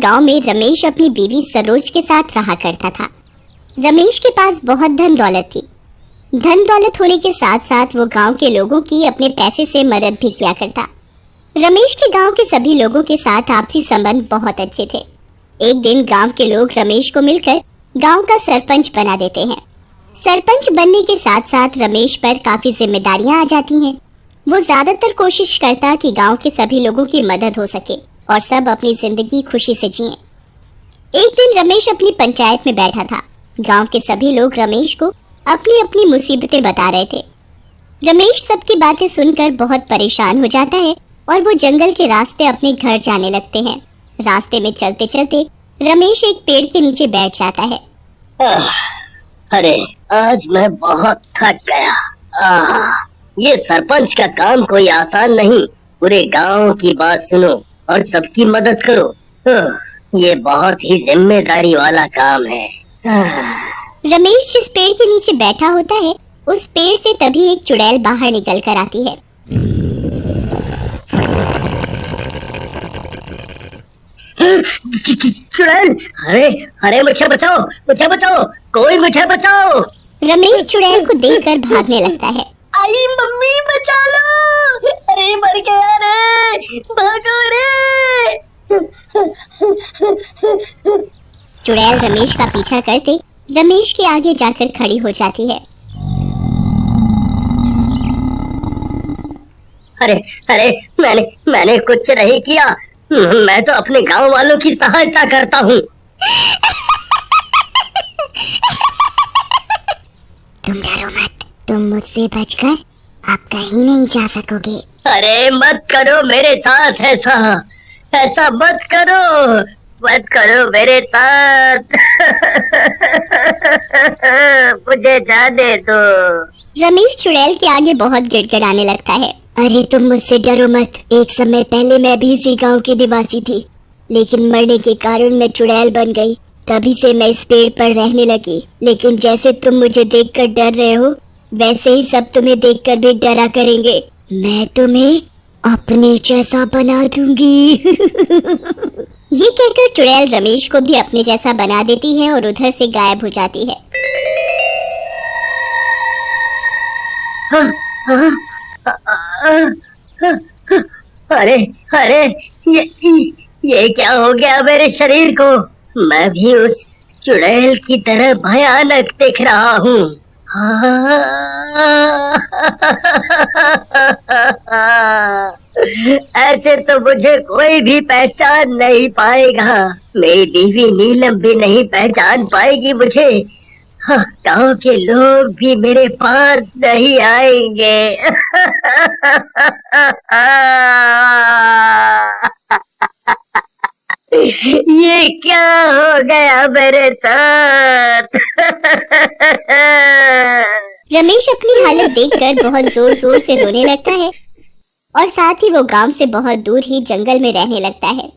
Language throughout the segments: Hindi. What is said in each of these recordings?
गांव में रमेश अपनी बीवी सरोज के साथ रहा करता था। रमेश के पास बहुत धन दौलत थी। धन दौलत होने के साथ साथ वो गांव के लोगों की अपने पैसे से मदद भी किया करता। रमेश के गांव के सभी लोगों के साथ आपसी संबंध बहुत अच्छे थे। एक दिन गांव के लोग रमेश को मिलकर गांव का सरपंच बना देते हैं। सरपंच बनने के साथ साथ रमेश पर काफी जिम्मेदारियां आ जाती हैं। वो ज्यादातर कोशिश करता कि गांव के सभी लोगों की मदद हो सके और सब अपनी जिंदगी खुशी से जिएं। एक दिन रमेश अपनी पंचायत में बैठा था। गांव के सभी लोग रमेश को अपनी अपनी मुसीबतें बता रहे थे। रमेश सबकी बातें सुनकर बहुत परेशान हो जाता है और वो जंगल के रास्ते अपने घर जाने लगते हैं। रास्ते में चलते चलते रमेश एक पेड़ के नीचे बैठ जाता है। अरे आज मैं बहुत थक गया। ये सरपंच का काम कोई आसान नहीं। पूरे गांव की बात सुनो और सबकी मदद करो। ये बहुत ही जिम्मेदारी वाला काम है। रमेश जिस पेड़ के नीचे बैठा होता है उस पेड़ से तभी एक चुड़ैल बाहर निकल कर आती है। चुड़ैल, अरे अरे मुझे बचाओ, मुझे बचाओ, कोई मुझे बचाओ। रमेश चुड़ैल को देखकर भागने लगता है। आई मम्मी बचा लो, अरे मर गया रे, भागो रे। चुड़ैल रमेश का पीछा करते रमेश के आगे जाकर खड़ी हो जाती है। अरे अरे मैंने कुछ नहीं किया। मैं तो अपने गांव वालों की सहायता करता हूँ। तुम डरो मत, तुम मुझसे बचकर आप कहीं नहीं जा सकोगे। अरे मत करो मेरे साथ ऐसा, ऐसा मत करो मेरे साथ। मुझे जाने दो। रमेश चुड़ैल के आगे बहुत गिड़गिड़ाने लगता है। अरे तुम मुझसे डरो मत। एक समय पहले मैं भी इसी गांव की निवासी थी, लेकिन मरने के कारण मैं चुड़ैल बन गई। तभी से मैं इस पेड़ पर रहने लगी। लेकिन जैसे तुम मुझे देखकर डर रहे हो, वैसे ही सब तुम्हें देखकर भी डरा करेंगे। मैं तुम्हें अपने जैसा बना दूंगी। ये कहकर चुड़ैल रमेश को भी अपने जैसा बना देती है और उधर से गायब हो जाती है। अरे अरे ये क्या हो गया मेरे शरीर को? मैं भी उस चुड़ैल की तरह भयानक दिख रहा हूँ। ऐसे तो मुझे कोई भी पहचान नहीं पाएगा। मेरी बीवी नीलम भी नहीं पहचान पाएगी मुझे। गांव के लोग भी मेरे पास नहीं आएंगे। ये क्या हो गया मेरे साथ? रमेश अपनी हालत देखकर बहुत जोर जोर से रोने लगता है और साथ ही वो गांव से बहुत दूर ही जंगल में रहने लगता है।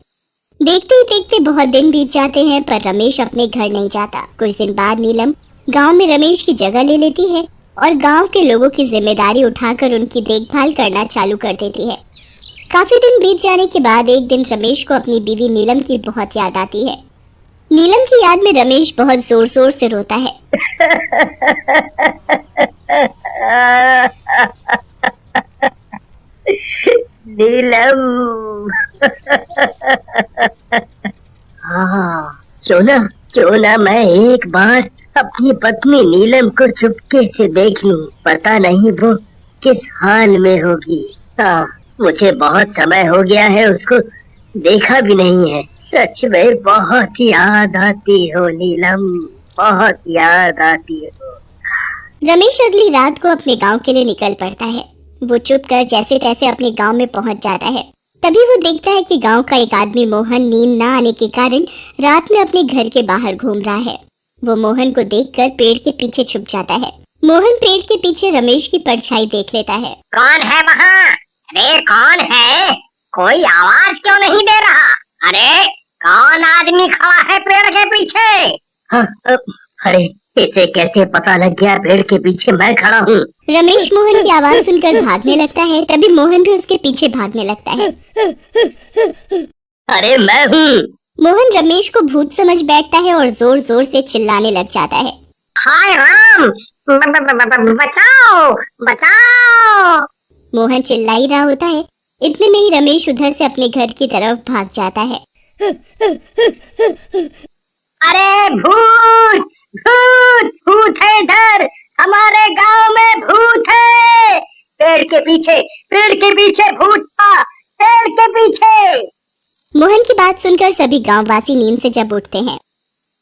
देखते ही देखते बहुत दिन बीत जाते हैं पर रमेश अपने घर नहीं जाता। कुछ दिन बाद नीलम गांव में रमेश की जगह ले लेती है और गांव के लोगों की जिम्मेदारी उठाकर उनकी देखभाल करना चालू कर देती है। काफी दिन बीत जाने के बाद एक दिन रमेश को अपनी बीवी नीलम की बहुत याद आती है। नीलम की याद में रमेश बहुत जोर जोर से रोता है। नीलम, क्यों ना मैं एक बार अपनी पत्नी नीलम को चुपके से देख लूं। पता नहीं वो किस हाल में होगी। मुझे बहुत समय हो गया है उसको देखा भी नहीं है। सच में बहुत याद आती हो नीलम, बहुत याद आती हो। रमेश अगली रात को अपने गांव के लिए निकल पड़ता है। वो चुप कर जैसे तैसे अपने गांव में पहुंच जाता है। तभी वो देखता है कि गांव का एक आदमी मोहन नींद न आने के कारण रात में अपने घर के बाहर घूम रहा है। वो मोहन को देखकर पेड़ के पीछे छुप जाता है। मोहन पेड़ के पीछे रमेश की परछाई देख लेता है। कौन है वहाँ? अरे कौन है? कोई आवाज क्यों नहीं दे रहा? अरे कौन आदमी खड़ा है पेड़ के पीछे? अरे इसे कैसे पता लग गया पेड़ के पीछे मैं खड़ा हूँ? रमेश मोहन की आवाज सुनकर भागने लगता है। तभी मोहन भी उसके पीछे भागने लगता है। अरे मैं हूँ। मोहन रमेश को भूत समझ बैठता है और जोर जोर से चिल्लाने लग जाता है। हाय राम, बचाओ बचाओ। मोहन चिल्ला ही रहा होता है, इतने में ही रमेश उधर से अपने घर की तरफ भाग जाता है। अरे भूत भूत भूत है इधर, हमारे गांव में भूत है। पेड़ के पीछे भूत था, पेड़ के पीछे। मोहन की बात सुनकर सभी गांववासी नींद से जब उठते हैं।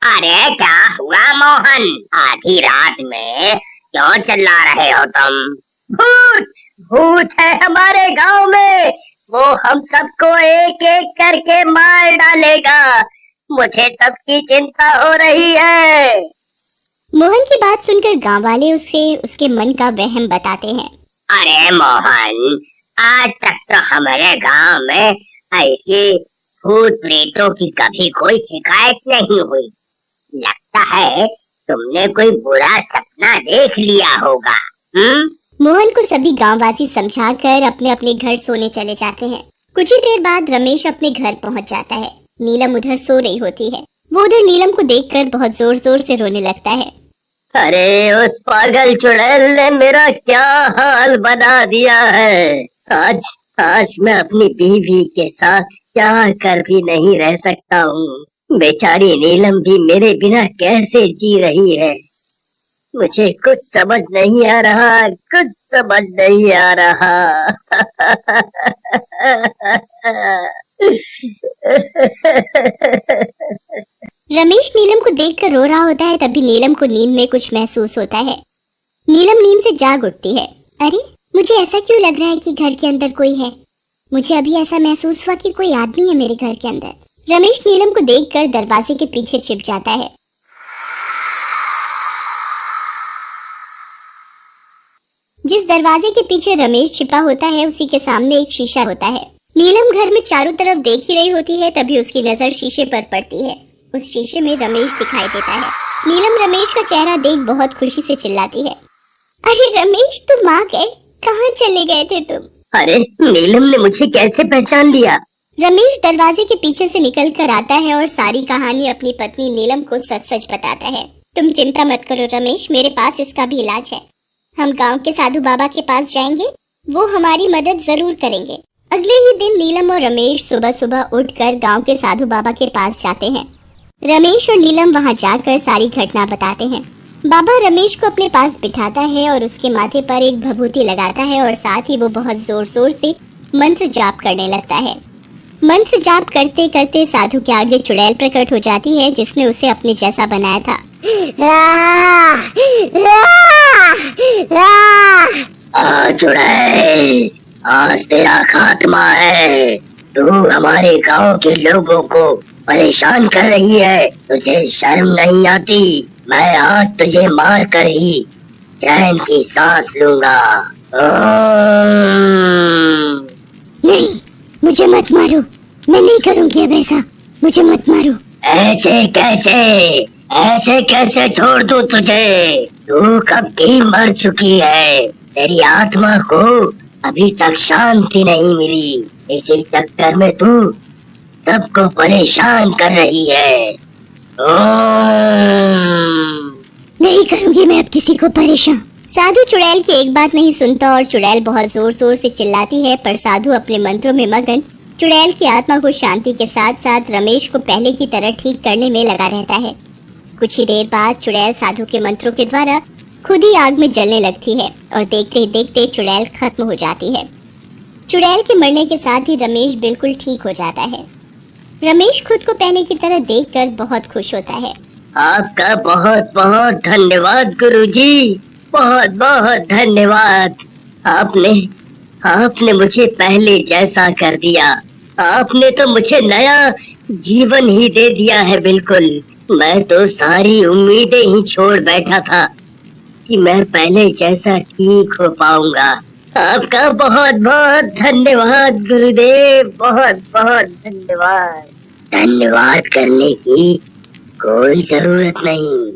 अरे क्या हुआ मोहन, आधी रात में क्यों चिल्ला रहे हो तुम? भूत भूत है हमारे गांव में, वो हम सबको एक एक करके मार डालेगा। मुझे सबकी चिंता हो रही है। मोहन की बात सुनकर गांव वाले उसे उसके मन का वहम बताते हैं। अरे मोहन, आज तक तो हमारे गांव में ऐसी भूत प्रेतों की कभी कोई शिकायत नहीं हुई। लगता है तुमने कोई बुरा सपना देख लिया होगा। मोहन को सभी गांववासी समझाकर अपने अपने घर सोने चले जाते हैं। कुछ ही देर बाद रमेश अपने घर पहुंच जाता है। नीलम उधर सो रही होती है। वो उधर नीलम को देखकर बहुत जोर जोर से रोने लगता है। अरे उस पागल चुड़ैल ने मेरा क्या हाल बना दिया है। आज मैं अपनी बीवी के साथ क्या कर भी नहीं रह सकता हूँ। बेचारी नीलम भी मेरे बिना कैसे जी रही है। मुझे कुछ समझ नहीं आ रहा, कुछ समझ नहीं आ रहा। रमेश नीलम को देखकर रो रहा होता है। तभी नीलम को नींद में कुछ महसूस होता है। नीलम नींद से जाग उठती है। अरे मुझे ऐसा क्यों लग रहा है कि घर के अंदर कोई है। मुझे अभी ऐसा महसूस हुआ कि कोई आदमी है मेरे घर के अंदर। रमेश नीलम को देखकर दरवाजे के पीछे छिप जाता है। जिस दरवाजे के पीछे रमेश छिपा होता है उसी के सामने एक शीशा होता है। नीलम घर में चारों तरफ देख ही रही होती है। तभी उसकी नजर शीशे पर पड़ती है। उस शीशे में रमेश दिखाई देता है। नीलम रमेश का चेहरा देख बहुत खुशी से चिल्लाती है। अरे रमेश, तुम आ गए, कहाँ चले गए थे तुम? अरे नीलम ने मुझे कैसे पहचान लिया? रमेश दरवाजे के पीछे से निकल कर आता है और सारी कहानी अपनी पत्नी नीलम को सच सच बताता है। तुम चिंता मत करो रमेश, मेरे पास इसका भी इलाज है। हम गांव के साधु बाबा के पास जाएंगे, वो हमारी मदद जरूर करेंगे। अगले ही दिन नीलम और रमेश सुबह सुबह उठकर गांव के साधु बाबा के पास जाते हैं। रमेश और नीलम वहां जाकर सारी घटना बताते हैं। बाबा रमेश को अपने पास बिठाता है और उसके माथे पर एक भभूति लगाता है और साथ ही वो बहुत जोर जोर से मंत्र जाप करने लगता है। मंत्र जाप करते करते साधु के आगे चुड़ैल प्रकट हो जाती है, जिसने उसे अपने जैसा बनाया था। चुड़ैल, आज तेरा खात्मा है। तू हमारे गांव के लोगों को परेशान कर रही है, तुझे शर्म नहीं आती? मैं आज तुझे मार कर ही चैन की सांस लूंगा। नहीं, मुझे मत मारो, मैं नहीं करूंगी अब ऐसा, मुझे मत मारो। ऐसे कैसे छोड़ दूं तुझे? तू कब की मर चुकी है, तेरी आत्मा को अभी तक शांति नहीं मिली। इसी चक्कर में तू सबको परेशान कर रही है। नहीं करूंगी मैं अब किसी को परेशान। साधु चुड़ैल की एक बात नहीं सुनता और चुड़ैल बहुत जोर जोर से चिल्लाती है, पर साधु अपने मंत्रों में मगन चुड़ैल की आत्मा को शांति के साथ साथ रमेश को पहले की तरह ठीक करने में लगा रहता है। कुछ ही देर बाद चुड़ैल साधु के मंत्रों के द्वारा खुद ही आग में जलने लगती है और देखते ही देखते चुड़ैल खत्म हो जाती है। चुड़ैल के मरने के साथ ही रमेश बिल्कुल ठीक हो जाता है। रमेश खुद को पहले की तरह देखकर बहुत खुश होता है। आपका बहुत बहुत धन्यवाद गुरुजी, बहुत बहुत धन्यवाद। आपने मुझे पहले जैसा कर दिया। आपने तो मुझे नया जीवन ही दे दिया है। बिल्कुल, मैं तो सारी उम्मीदें ही छोड़ बैठा था कि मैं पहले जैसा ठीक हो पाऊंगा। आपका बहुत बहुत धन्यवाद गुरुदेव, बहुत बहुत धन्यवाद। धन्यवाद करने की कोई जरूरत नहीं।